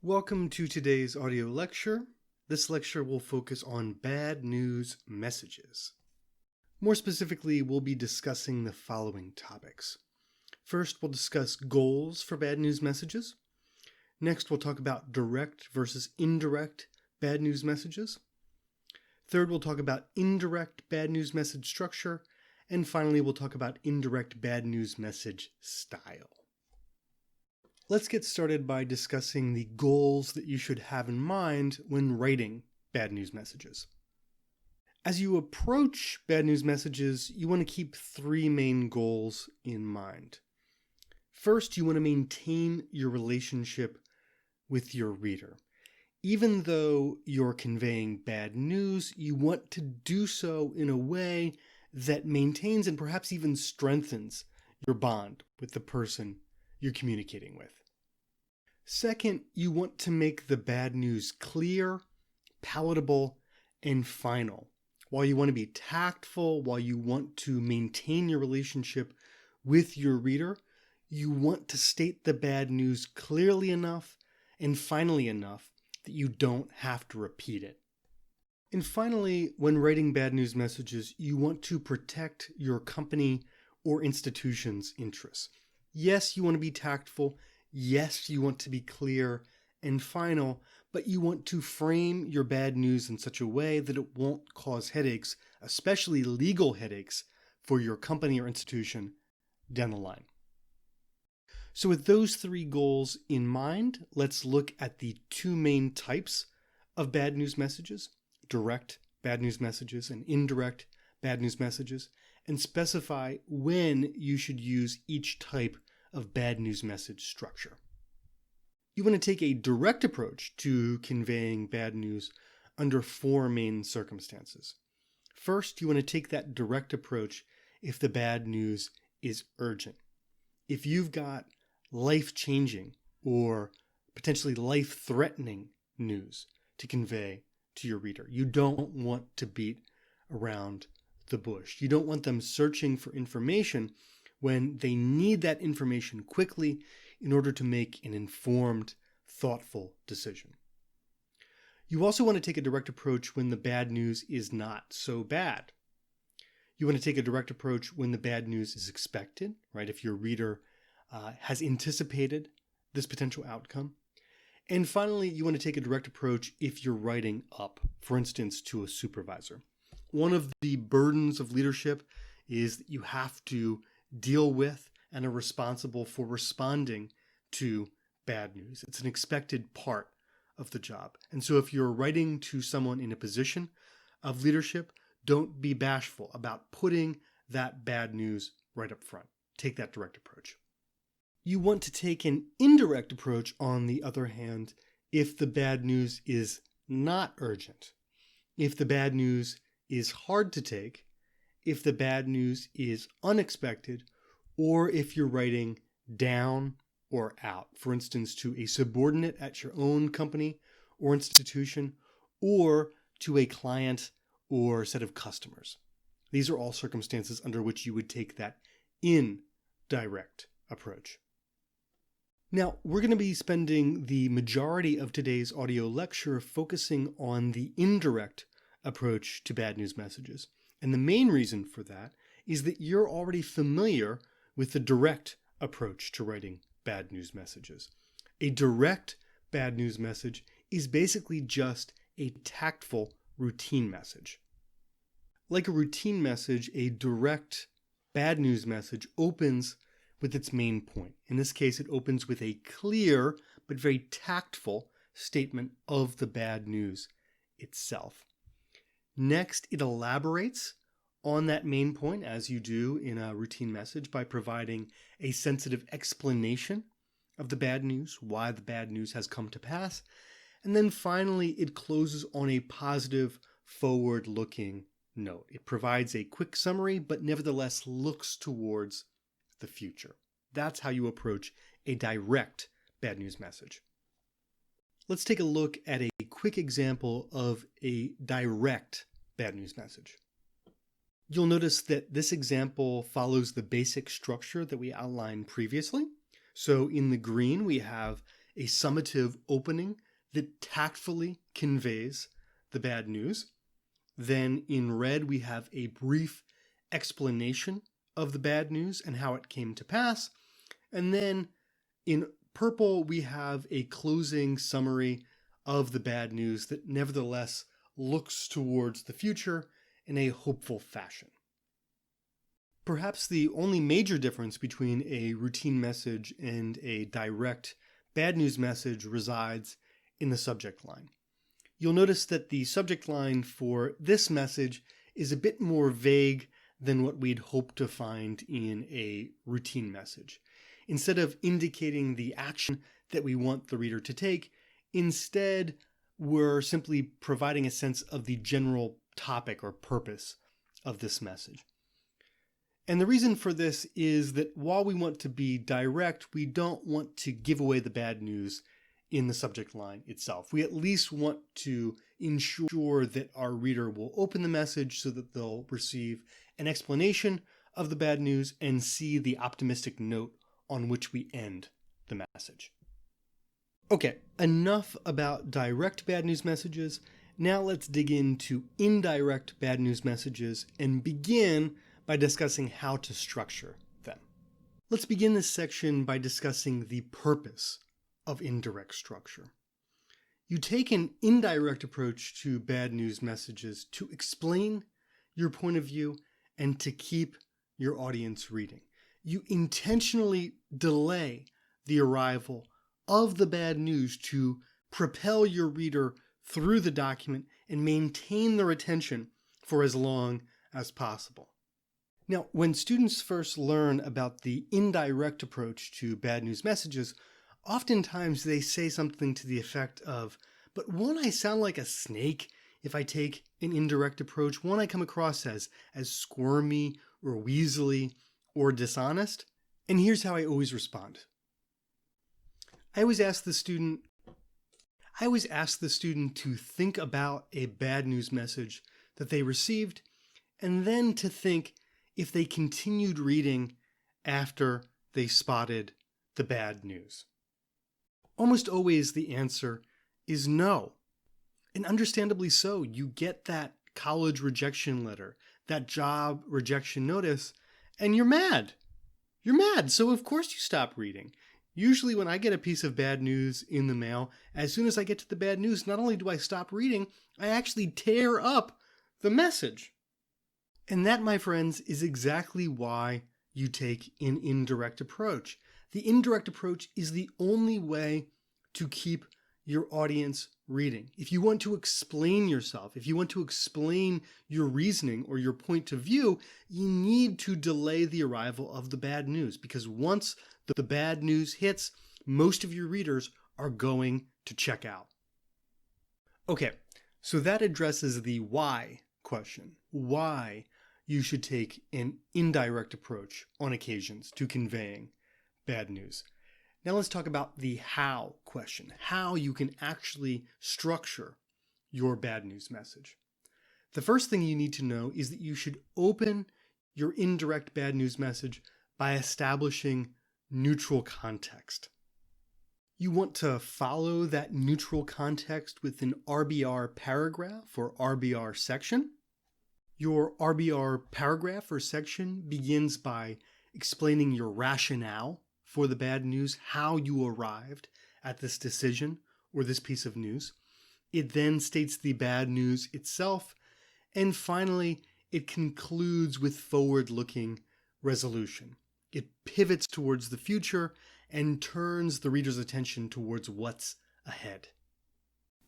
Welcome to today's audio lecture. This lecture will focus on bad news messages. More specifically, we'll be discussing the following topics. First, we'll discuss goals for bad news messages. Next, we'll talk about direct versus indirect bad news messages. Third, we'll talk about indirect bad news message structure. And finally, we'll talk about indirect bad news message style. Let's get started by discussing the goals that you should have in mind when writing bad news messages. As you approach bad news messages, you want to keep three main goals in mind. First, you want to maintain your relationship with your reader. Even though you're conveying bad news, you want to do so in a way that maintains and perhaps even strengthens your bond with the person you're communicating with. Second, you want to make the bad news clear, palatable, and final. While you want to be tactful, while you want to maintain your relationship with your reader, you want to state the bad news clearly enough and finally enough that you don't have to repeat it. And finally, when writing bad news messages, you want to protect your company or institution's interests. Yes, you want to be tactful. Yes, you want to be clear and final, but you want to frame your bad news in such a way that it won't cause headaches, especially legal headaches, for your company or institution down the line. So with those three goals in mind, let's look at the two main types of bad news messages: direct bad news messages and indirect bad news messages, and specify when you should use each type of bad news message structure. You want to take a direct approach to conveying bad news under four main circumstances. First, you want to take that direct approach if the bad news is urgent. If you've got life-changing or potentially life-threatening news to convey to your reader, you don't want to beat around the bush. You don't want them searching for information when they need that information quickly in order to make an informed, thoughtful decision. You also want to take a direct approach when the bad news is not so bad. You want to take a direct approach when the bad news is expected, right? If your reader has anticipated this potential outcome. And finally, you want to take a direct approach if you're writing up, for instance, to a supervisor. One of the burdens of leadership is that you have to deal with and are responsible for responding to bad news. It's an expected part of the job. And so if you're writing to someone in a position of leadership, don't be bashful about putting that bad news right up front. Take that direct approach. You want to take an indirect approach, on the other hand, if the bad news is not urgent, if the bad news is hard to take, if the bad news is unexpected, or if you're writing down or out, for instance, to a subordinate at your own company or institution, or to a client or set of customers. These are all circumstances under which you would take that indirect approach. Now, we're going to be spending the majority of today's audio lecture focusing on the indirect approach to bad news messages. And the main reason for that is that you're already familiar with the direct approach to writing bad news messages. A direct bad news message is basically just a tactful routine message. Like a routine message, a direct bad news message opens with its main point. In this case, it opens with a clear but very tactful statement of the bad news itself. Next, it elaborates on that main point, as you do in a routine message, by providing a sensitive explanation of the bad news, why the bad news has come to pass. And then finally, it closes on a positive, forward-looking note. It provides a quick summary, but nevertheless looks towards the future. That's how you approach a direct bad news message. Let's take a look at a quick example of a direct bad news message. You'll notice that this example follows the basic structure that we outlined previously. So in the green, we have a summative opening that tactfully conveys the bad news. Then in red, we have a brief explanation of the bad news and how it came to pass. And then in purple, we have a closing summary of the bad news that nevertheless looks towards the future in a hopeful fashion. Perhaps the only major difference between a routine message and a direct bad news message resides in the subject line. You'll notice that the subject line for this message is a bit more vague than what we'd hope to find in a routine message. Instead of indicating the action that we want the reader to take, instead we're simply providing a sense of the general topic or purpose of this message. And the reason for this is that while we want to be direct, we don't want to give away the bad news in the subject line itself. We at least want to ensure that our reader will open the message so that they'll receive an explanation of the bad news and see the optimistic note on which we end the message. Okay, enough about direct bad news messages. Now let's dig into indirect bad news messages and begin by discussing how to structure them. Let's begin this section by discussing the purpose of indirect structure. You take an indirect approach to bad news messages to explain your point of view and to keep your audience reading. You intentionally delay the arrival of the bad news to propel your reader through the document and maintain their attention for as long as possible. Now, when students first learn about the indirect approach to bad news messages, oftentimes they say something to the effect of, "But won't I sound like a snake if I take an indirect approach? Won't I come across as squirmy or weaselly or dishonest?" And here's how I always respond. I always ask the student to think about a bad news message that they received, and then to think if they continued reading after they spotted the bad news. Almost always the answer is no. And understandably so. You get that college rejection letter, that job rejection notice, and you're mad. You're mad, so of course you stop reading. Usually when I get a piece of bad news in the mail, as soon as I get to the bad news, not only do I stop reading, I actually tear up the message. And that, my friends, is exactly why you take an indirect approach. The indirect approach is the only way to keep your audience reading. If you want to explain yourself, if you want to explain your reasoning or your point of view, you need to delay the arrival of the bad news, because once the bad news hits, most of your readers are going to check out. Okay, so that addresses the why question. Why you should take an indirect approach on occasions to conveying bad news. Now let's talk about the how question, how you can actually structure your bad news message. The first thing you need to know is that you should open your indirect bad news message by establishing neutral context. You want to follow that neutral context with an RBR paragraph or RBR section. Your RBR paragraph or section begins by explaining your rationale for the bad news, how you arrived at this decision or this piece of news. It then states the bad news itself, and finally, it concludes with forward-looking resolution. It pivots towards the future and turns the reader's attention towards what's ahead.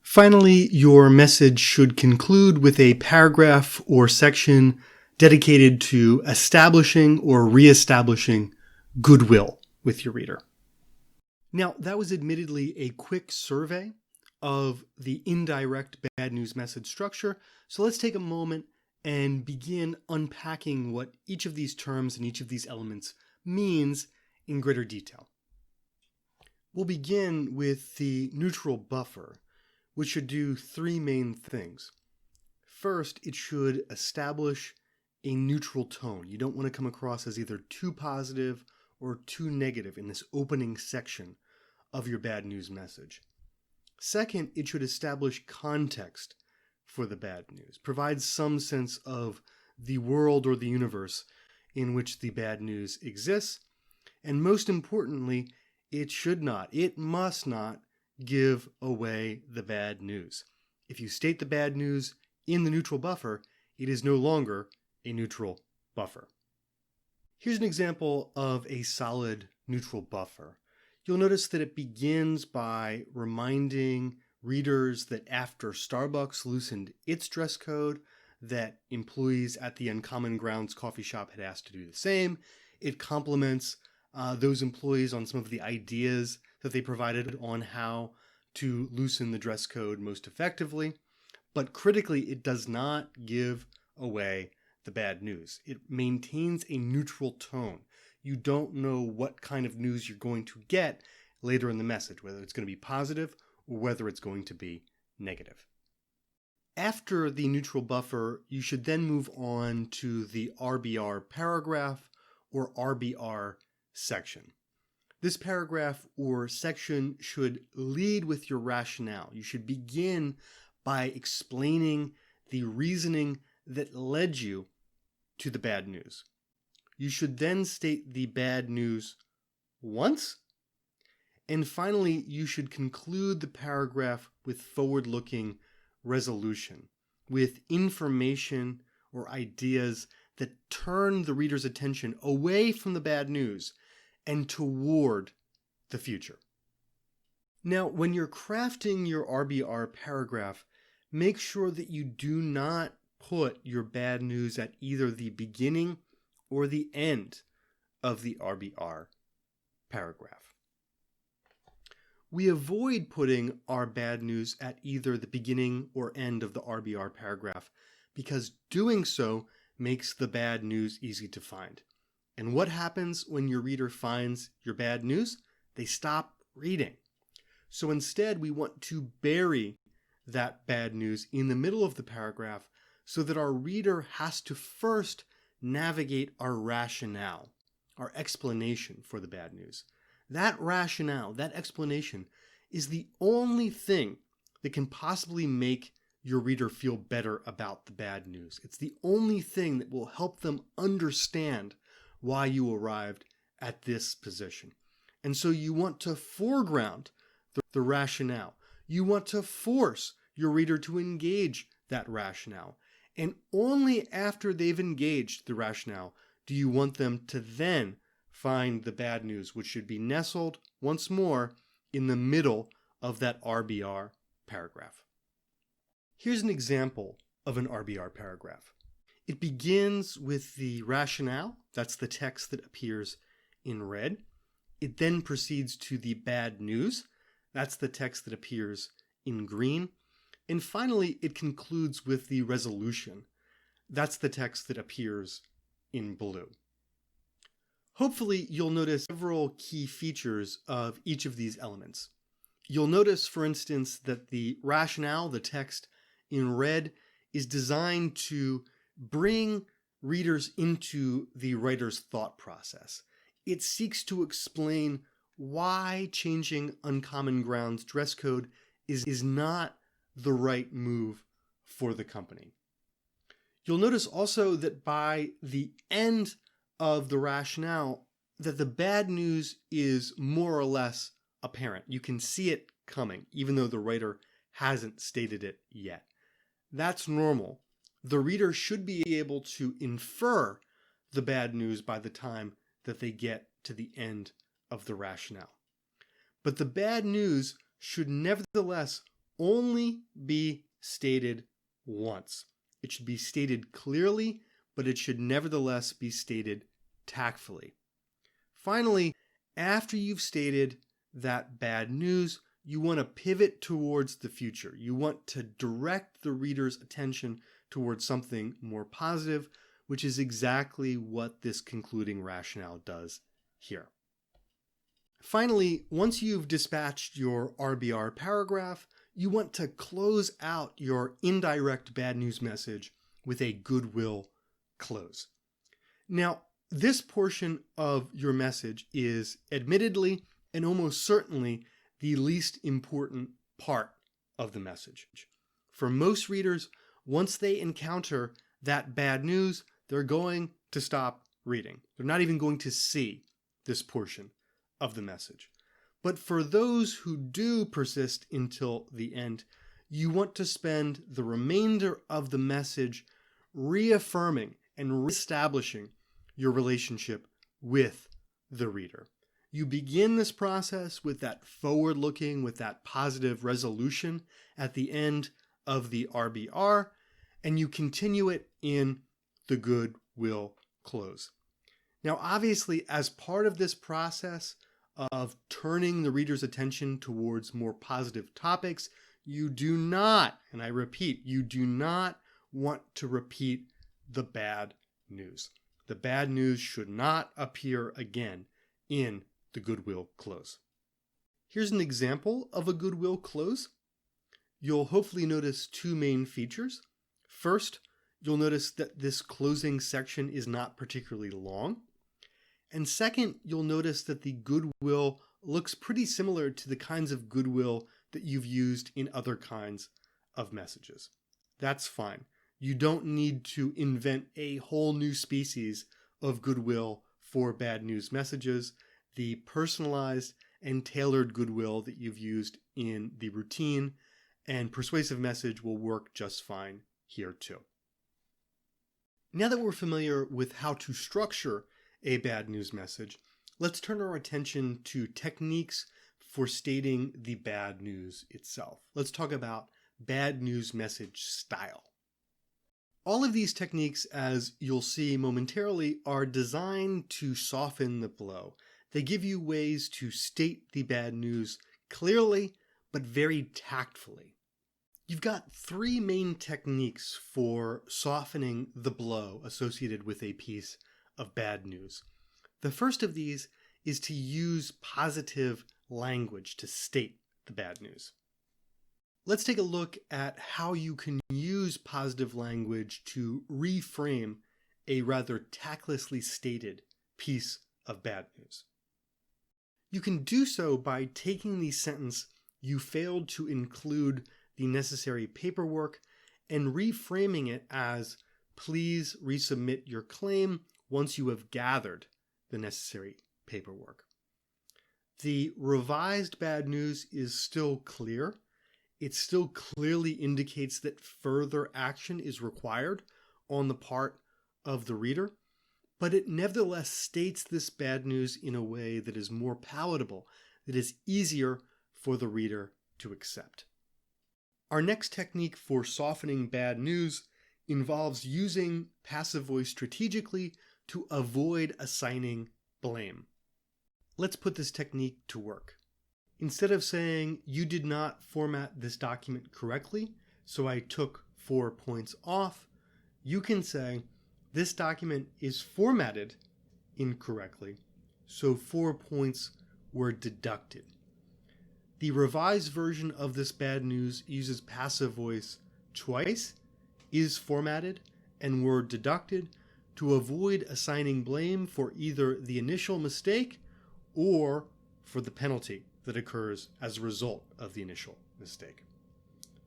Finally, your message should conclude with a paragraph or section dedicated to establishing or reestablishing goodwill with your reader. Now, that was admittedly a quick survey of the indirect bad news message structure, so let's take a moment and begin unpacking what each of these terms and each of these elements means in greater detail. We'll begin with the neutral buffer, which should do three main things. First, it should establish a neutral tone. You don't want to come across as either too positive or too negative in this opening section of your bad news message. Second, it should establish context for the bad news, provide some sense of the world or the universe in which the bad news exists, and most importantly, it must not give away the bad news. If you state the bad news in the neutral buffer, it is no longer a neutral buffer. Here's an example of a solid neutral buffer. You'll notice that it begins by reminding readers that after Starbucks loosened its dress code, that employees at the Uncommon Grounds coffee shop had asked to do the same. It compliments those employees on some of the ideas that they provided on how to loosen the dress code most effectively. But critically, it does not give away the bad news. It maintains a neutral tone. You don't know what kind of news you're going to get later in the message, whether it's going to be positive or whether it's going to be negative. After the neutral buffer, you should then move on to the RBR paragraph or RBR section. This paragraph or section should lead with your rationale. You should begin by explaining the reasoning that led you to the bad news. You should then state the bad news once, and finally, you should conclude the paragraph with forward-looking resolution, with information or ideas that turn the reader's attention away from the bad news and toward the future. Now, when you're crafting your RBR paragraph, make sure that you do not put your bad news at either the beginning or the end of the RBR paragraph. We avoid putting our bad news at either the beginning or end of the RBR paragraph because doing so makes the bad news easy to find. And what happens when your reader finds your bad news? They stop reading. So instead, we want to bury that bad news in the middle of the paragraph so that our reader has to first navigate our rationale, our explanation for the bad news. That rationale, that explanation, is the only thing that can possibly make your reader feel better about the bad news. It's the only thing that will help them understand why you arrived at this position. And so you want to foreground the rationale. You want to force your reader to engage that rationale. And only after they've engaged the rationale do you want them to then find the bad news, which should be nestled once more in the middle of that RBR paragraph. Here's an example of an RBR paragraph. It begins with the rationale. That's the text that appears in red. It then proceeds to the bad news. That's the text that appears in green. And finally, it concludes with the resolution. That's the text that appears in blue. Hopefully, you'll notice several key features of each of these elements. You'll notice, for instance, that the rationale, the text in red, is designed to bring readers into the writer's thought process. It seeks to explain why changing Uncommon Grounds dress code is not the right move for the company. You'll notice also that by the end of the rationale, that the bad news is more or less apparent. You can see it coming, even though the writer hasn't stated it yet. That's normal. The reader should be able to infer the bad news by the time that they get to the end of the rationale. But the bad news should nevertheless only be stated once. It should be stated clearly, but it should nevertheless be stated tactfully. Finally, after you've stated that bad news, you want to pivot towards the future. You want to direct the reader's attention towards something more positive, which is exactly what this concluding rationale does here. Finally, once you've dispatched your RBR paragraph, you want to close out your indirect bad news message with a goodwill close. Now, this portion of your message is admittedly and almost certainly the least important part of the message. For most readers, once they encounter that bad news, they're going to stop reading. They're not even going to see this portion of the message. But for those who do persist until the end, you want to spend the remainder of the message reaffirming and reestablishing your relationship with the reader. You begin this process with that forward-looking, with that positive resolution at the end of the RBR, and you continue it in the goodwill close. Now, obviously, as part of this process of turning the reader's attention towards more positive topics, you do not, and I repeat, you do not want to repeat the bad news. The bad news should not appear again in the goodwill close. Here's an example of a goodwill close. You'll hopefully notice two main features. First, you'll notice that this closing section is not particularly long. And second, you'll notice that the goodwill looks pretty similar to the kinds of goodwill that you've used in other kinds of messages. That's fine. You don't need to invent a whole new species of goodwill for bad news messages. The personalized and tailored goodwill that you've used in the routine and persuasive message will work just fine here too. Now that we're familiar with how to structure a bad news message, let's turn our attention to techniques for stating the bad news itself. Let's talk about bad news message style. All of these techniques, as you'll see momentarily, are designed to soften the blow. They give you ways to state the bad news clearly, but very tactfully. You've got three main techniques for softening the blow associated with a piece of bad news. The first of these is to use positive language to state the bad news. Let's take a look at how you can use positive language to reframe a rather tactlessly stated piece of bad news. You can do so by taking the sentence, "You failed to include the necessary paperwork," and reframing it as, "Please resubmit your claim once you have gathered the necessary paperwork." The revised bad news is still clear. It still clearly indicates that further action is required on the part of the reader, but it nevertheless states this bad news in a way that is more palatable, that is easier for the reader to accept. Our next technique for softening bad news involves using passive voice strategically to avoid assigning blame. Let's put this technique to work. Instead of saying, "You did not format this document correctly, so I took 4 points off," you can say, "This document is formatted incorrectly, so 4 points were deducted." The revised version of this bad news uses passive voice twice, "is formatted," and "were deducted" to avoid assigning blame for either the initial mistake or for the penalty that occurs as a result of the initial mistake.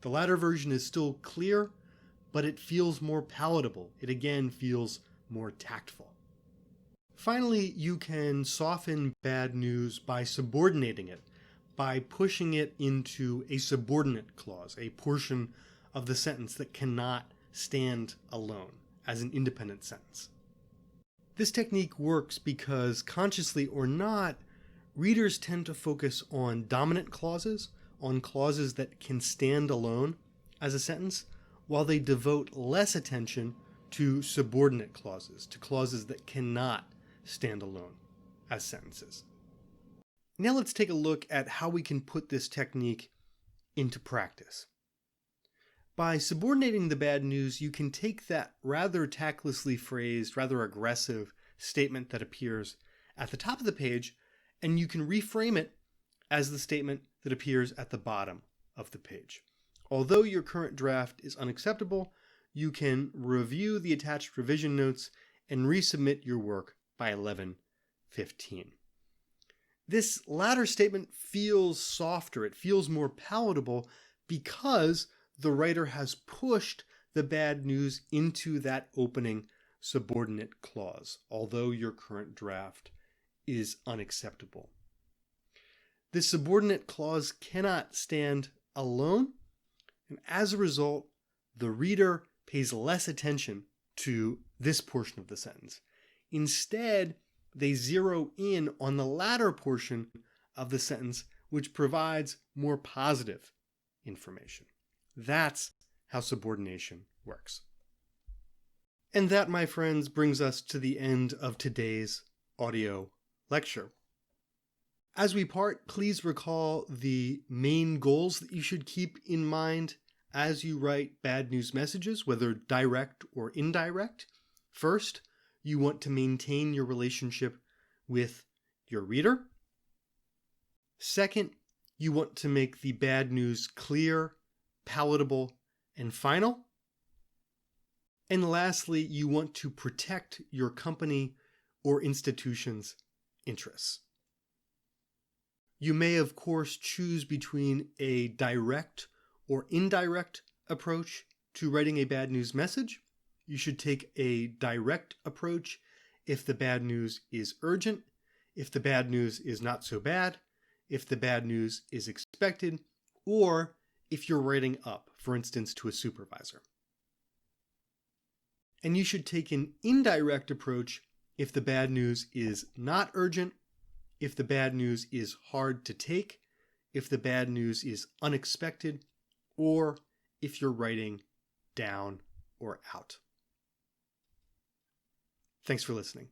The latter version is still clear, but it feels more palatable. It again feels more tactful. Finally, you can soften bad news by subordinating it, by pushing it into a subordinate clause, a portion of the sentence that cannot stand alone as an independent sentence. This technique works because, consciously or not, readers tend to focus on dominant clauses, on clauses that can stand alone as a sentence, while they devote less attention to subordinate clauses, to clauses that cannot stand alone as sentences. Now let's take a look at how we can put this technique into practice. By subordinating the bad news, you can take that rather tactlessly phrased, rather aggressive statement that appears at the top of the page, and you can reframe it as the statement that appears at the bottom of the page. Although your current draft is unacceptable, you can review the attached revision notes and resubmit your work by 11/15. This latter statement feels softer, it feels more palatable because the writer has pushed the bad news into that opening subordinate clause, although your current draft is unacceptable. This subordinate clause cannot stand alone, and as a result, the reader pays less attention to this portion of the sentence. Instead, they zero in on the latter portion of the sentence, which provides more positive information. That's how subordination works. And that, my friends, brings us to the end of today's audio lecture. As we part, please recall the main goals that you should keep in mind as you write bad news messages, whether direct or indirect. First, you want to maintain your relationship with your reader. Second, you want to make the bad news clear, palatable, and final. And lastly, you want to protect your company or institution's interests. You may, of course, choose between a direct or indirect approach to writing a bad news message. You should take a direct approach if the bad news is urgent, if the bad news is not so bad, if the bad news is expected, or if you're writing up, for instance, to a supervisor. And you should take an indirect approach if the bad news is not urgent, if the bad news is hard to take, if the bad news is unexpected, or if you're writing down or out. Thanks for listening.